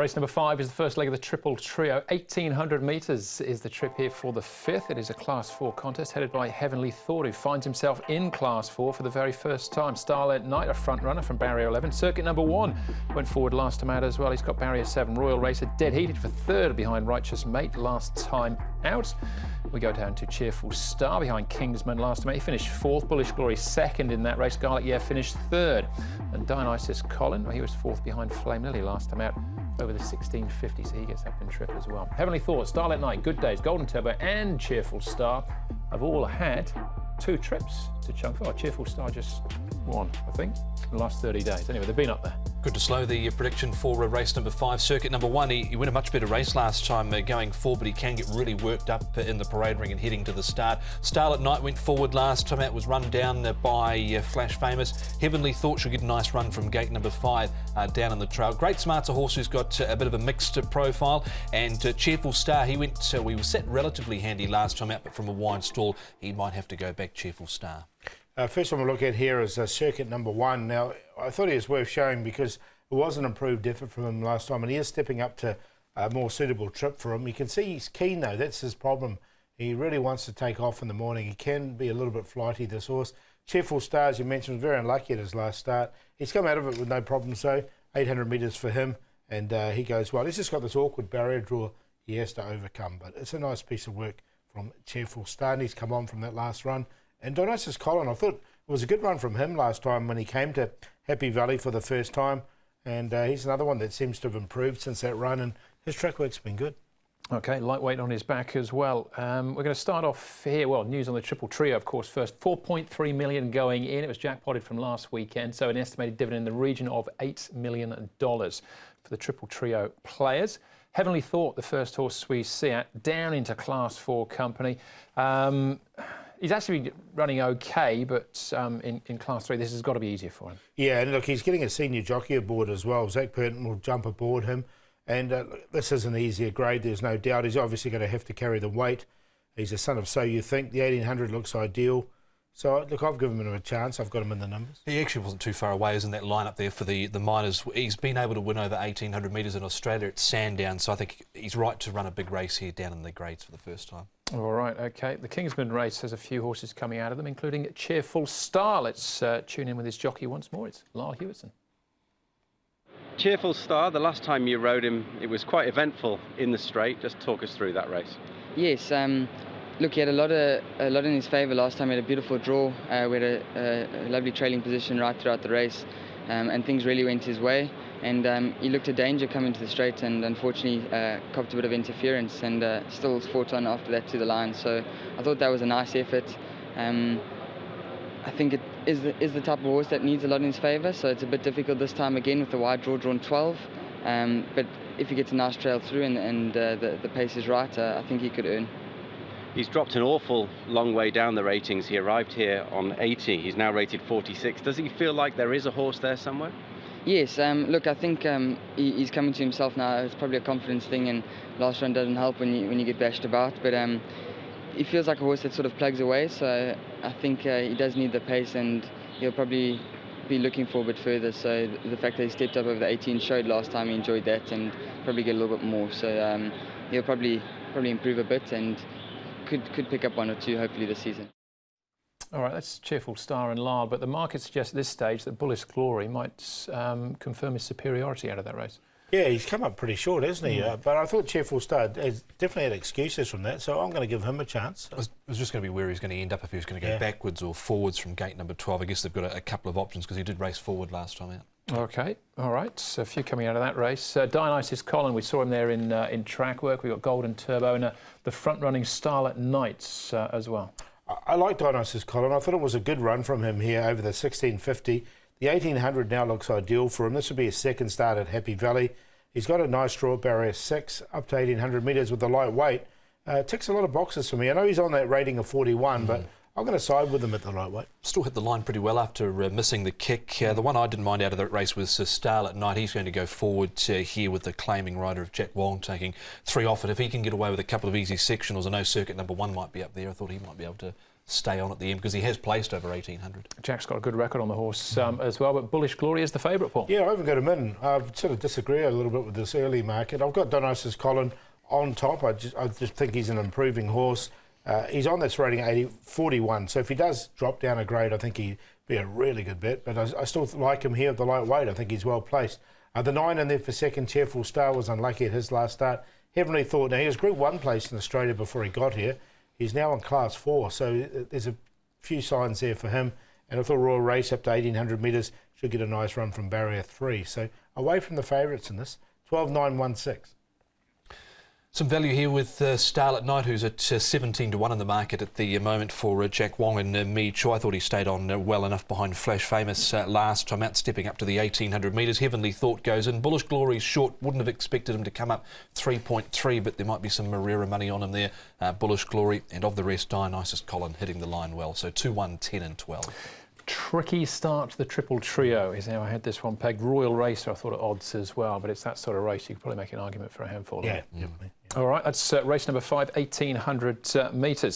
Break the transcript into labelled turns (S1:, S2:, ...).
S1: Race number 5 is the first leg of the triple trio. 1,800 metres is the trip here for the 5th. It is a Class 4 contest headed by Heavenly Thought, who finds himself in Class 4 for the very first time. Starlit Night, a front runner from barrier 11. Circuit number 1 went forward last time out as well. He's got barrier 7. Royal Racer dead heated for 3rd behind Righteous Mate last time out. We go down to Cheerful Star behind Kingsman last time out. He finished 4th. Bullish Glory 2nd in that race. Garlic Yeah finished 3rd. And Dionysus Colin, he was 4th behind Flame Lily last time out over the 1650, so he gets up in trip as well. Heavenly Thought, Starlit Night, Good Days, Golden Turbo and Cheerful Star have all had 2 trips to Chunk. Oh, Cheerful Star just won, I think, in the last 30 days. Anyway, they've been up there.
S2: Good to slow the prediction for race number 5. Circuit number 1, he went a much better race last time going forward, but he can get really worked up in the parade ring and heading to the start. Starlit Night went forward last time out, was run down by Flash Famous. Heavenly Thought should get a nice run from gate number 5 down in the trail. Great Smart's a horse who's got a bit of a mixed profile, and Cheerful Star, he was set relatively handy last time out, but from a wide stall, he might have to go back Cheerful Star.
S3: First one we'll look at here is circuit number 1. Now, I thought he was worth showing because it was an improved effort from him last time, and he is stepping up to a more suitable trip for him. You can see he's keen, though. That's his problem. He really wants to take off in the morning. He can be a little bit flighty, this horse. Cheerful Star, as you mentioned, was very unlucky at his last start. He's come out of it with no problems, though. 800 metres for him, and he goes well. He's just got this awkward barrier draw he has to overcome, but it's a nice piece of work from Cheerful Star, and he's come on from that last run. And Dionysus Colin, I thought it was a good run from him last time when he came to Happy Valley for the first time. And he's another one that seems to have improved since that run, and his track work's been good. OK, lightweight on his back as well. We're going to start off here. Well, news on the triple trio, of course, first. 4.3 million going in. It was jackpotted from last weekend, so an estimated dividend in the region of $8 million for the triple trio players. Heavenly Thought, the first horse we see at, down into Class 4 company. He's actually running OK, but in Class 3, this has got to be easier for him. Yeah, and look, he's getting a senior jockey aboard as well. Zach Burton will jump aboard him. And this is an easier grade, there's no doubt. He's obviously going to have to carry the weight. He's a son of So You Think. The 1800 looks ideal. So, look, I've given him a chance. I've got him in the numbers.
S2: He actually wasn't too far away, isn't that lineup there for the minors. He's been able to win over 1,800 metres in Australia at Sandown, so I think he's right to run a big race here down in the grades for the first time.
S1: All right, OK. The Kingsman race has a few horses coming out of them, including Cheerful Star. Let's tune in with his jockey once more. It's Lyle Hewitson.
S4: Cheerful Star, the last time you rode him, it was quite eventful in the straight. Just talk us through that race.
S5: Yes, look, he had a lot in his favour last time. He had a beautiful draw. We had a lovely trailing position right throughout the race, and things really went his way. And he looked a danger coming to the straight, and unfortunately copped a bit of interference, and still fought on after that to the line. So I thought that was a nice effort. I think it is the type of horse that needs a lot in his favour, so it's a bit difficult this time again with the wide draw drawn 12. But if he gets a nice trail through and the pace is right, I think he could earn.
S4: He's dropped an awful long way down the ratings. He arrived here on 80. He's now rated 46. Does he feel like there is a horse there somewhere?
S5: Yes, look, I think he's coming to himself now. It's probably a confidence thing, and last run doesn't help when you get bashed about. But he feels like a horse that sort of plugs away, so I think he does need the pace, and he'll probably be looking for a bit further. So the fact that he stepped up over the 18 showed last time he enjoyed that, and probably get a little bit more. So he'll probably improve a bit, and could pick up 1 or 2 hopefully this season.
S1: All right, that's Cheerful Star and Lyle, but the market suggests at this stage that Bullish Glory might confirm his superiority out of that race.
S3: Yeah, he's come up pretty short, hasn't he? But I thought Cheerful Star has definitely had excuses from that, so I'm going to give him a chance.
S2: It was just going to be where he's going to end up, if he was going to go backwards or forwards from gate number 12. I guess they've got a couple of options because he did race forward last time out.
S1: OK, all right, so a few coming out of that race. Dionysus Colin, we saw him there in track work. We've got Golden Turbo and the front-running Starlit Nights as well.
S3: I like Dionysus Colin. I thought it was a good run from him here over the 1650. The 1800 now looks ideal for him. This would be his second start at Happy Valley. He's got a nice draw, barrier 6, up to 1,800 metres with the light weight. Ticks a lot of boxes for me. I know he's on that rating of 41, but I'm going to side with him at the lightweight.
S2: Still hit the line pretty well after missing the kick. The one I didn't mind out of that race was Starlit Night. He's going to go forward here with the claiming rider of Jack Wong taking 3 off it. If he can get away with a couple of easy sectionals, I know circuit number 1 might be up there. I thought he might be able to stay on at the end because he has placed over 1800.
S1: Jack's got a good record on the horse as well, but Bullish Glory is the favourite, Paul.
S3: Yeah, I haven't got him in. I sort of disagree a little bit with this early market. I've got Dionysus Colin on top. I just think he's an improving horse. He's on this rating 41, so if he does drop down a grade, I think he'd be a really good bet, but I still like him here at the lightweight. I think he's well placed. The 9 in there for second, Cheerful Star, was unlucky at his last start. Heavenly Thought, now he was Group 1 placed in Australia before he got here. He's now in Class 4, so there's a few signs there for him. And I thought Royal Race up to 1800 metres should get a nice run from barrier 3. So away from the favourites in this, 12-9-1-6.
S2: Some value here with Starlit Night, who's at 17 to 1 in the market at the moment for Jack Wong and Mi Cho. I thought he stayed on well enough behind Flash Famous last time out, stepping up to the 1800 metres. Heavenly Thought goes in. Bullish Glory's short. Wouldn't have expected him to come up 3.3, but there might be some Marrera money on him there. Bullish Glory, and of the rest, Dionysus Colin hitting the line well. So 2, 1, 10 and 12.
S1: Tricky start to the triple trio is how I had this one pegged. Royal Racer, I thought at odds as well, but it's that sort of race you could probably make an argument for a handful.
S3: Yeah, definitely.
S1: All right, that's race number 5, 1800 metres.